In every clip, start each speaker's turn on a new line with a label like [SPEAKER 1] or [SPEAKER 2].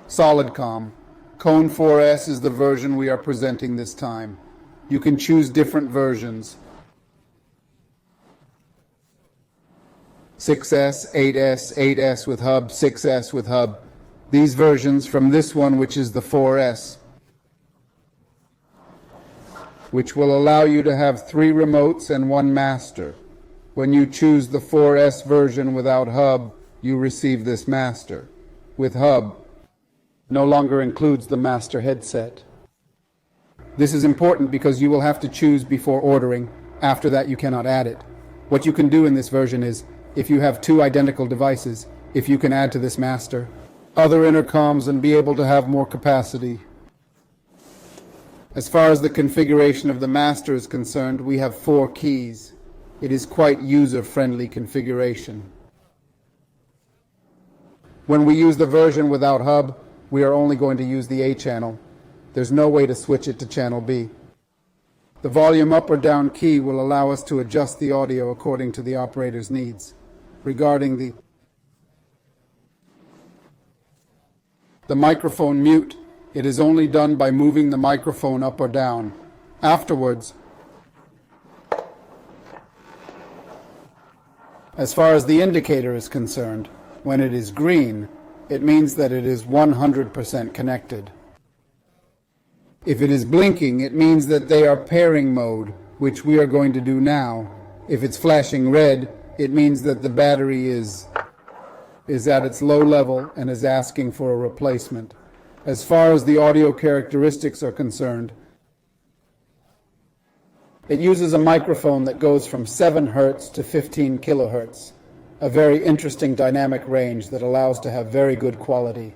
[SPEAKER 1] Solidcom. C1-4S is the version we are presenting this time. You can choose different versions. 6S, 8S, 8S with hub, 6S with hub. These versions from this one, which is the 4S, which will allow you to have 3 remotes and 1 master. When you choose the 4S version without hub, you receive this master. With hub, no longer includes the master headset. This is important because you will have to choose before ordering. After that, you cannot add it. What you can do in this version is, if you have 2 identical devices, if you can add to this master other intercoms and be able to have more capacity. As far as the configuration of the master is concerned, we have 4 keys. It is quite user-friendly configuration. When we use the version without hub, we are only going to use the A channel. There's no way to switch it to channel B. The volume up or down key will allow us to adjust the audio according to the operator's needs. Regarding the microphone mute, it is only done by moving the microphone up or down. Afterwards, as far as the indicator is concerned, when it is green, it means that it is 100% connected. If it is blinking, it means that they are pairing mode, which we are going to do now. If it's flashing red, it means that the battery is at its low level and is asking for a replacement. As far as the audio characteristics are concerned, it uses a microphone that goes from 7 Hz to 15 kHz, a very interesting dynamic range that allows to have very good quality.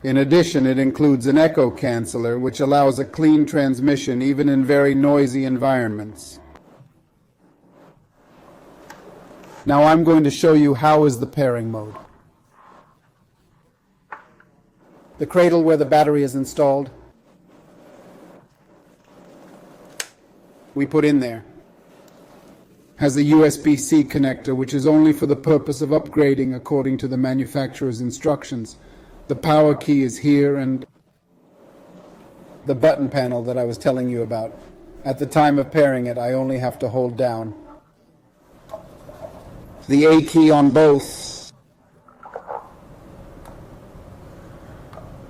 [SPEAKER 1] In addition, it includes an echo canceller, which allows a clean transmission even in very noisy environments. Now I'm going to show you how is the pairing mode. The cradle where the battery is installed, we put in there, has a USB-C connector, which is only for the purpose of upgrading according to the manufacturer's instructions. The power key is here, and the button panel that I was telling you about. At the time of pairing it, I only have to hold down the A key on both,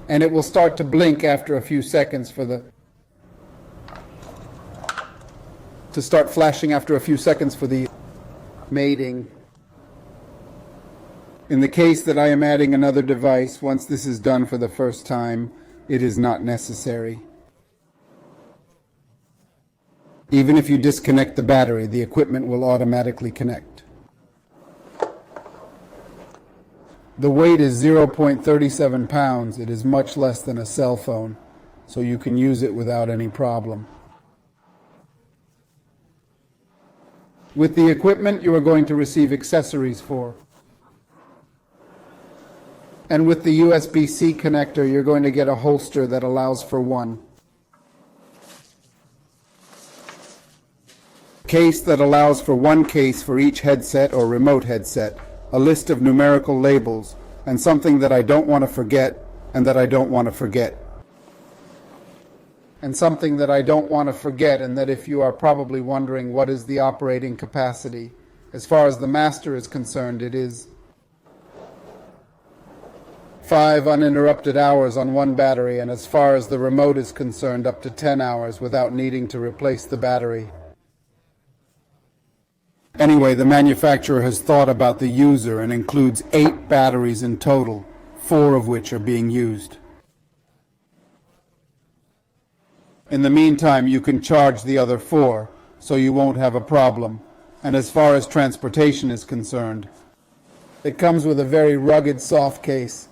[SPEAKER 1] and it will start to blink after a few seconds to start flashing after a few seconds for the mating. In the case that I am adding another device, once this is done for the first time, it is not necessary. Even if you disconnect the battery, the equipment will automatically connect. The weight is 0.37 pounds. It is much less than a cell phone, so you can use it without any problem. With the equipment, you are going to receive accessories for. And with the USB-C connector, you're going to get a holster that allows for 1. Case that allows for 1 case for each headset or remote headset. A list of numerical labels, and something that I don't want to forget, and that I don't want to forget. And something that I don't want to forget, and that if you are probably wondering what is the operating capacity, as far as the master is concerned, it is 5 uninterrupted hours on 1 battery, and as far as the remote is concerned, up to 10 hours without needing to replace the battery. Anyway, the manufacturer has thought about the user and includes 8 batteries in total, 4 of which are being used. In the meantime, you can charge the other 4, so you won't have a problem. And as far as transportation is concerned, it comes with a very rugged soft case.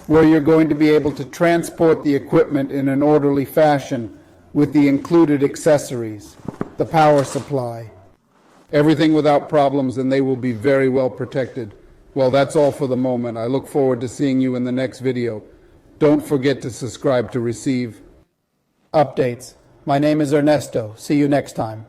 [SPEAKER 1] Where you're going to be able to transport the equipment in an orderly fashion with the included accessories, the power supply, everything without problems, and they will be very well protected. Well, that's all for the moment. I look forward to seeing you in the next video. Don't forget to subscribe to receive updates. My name is Ernesto. See you next time.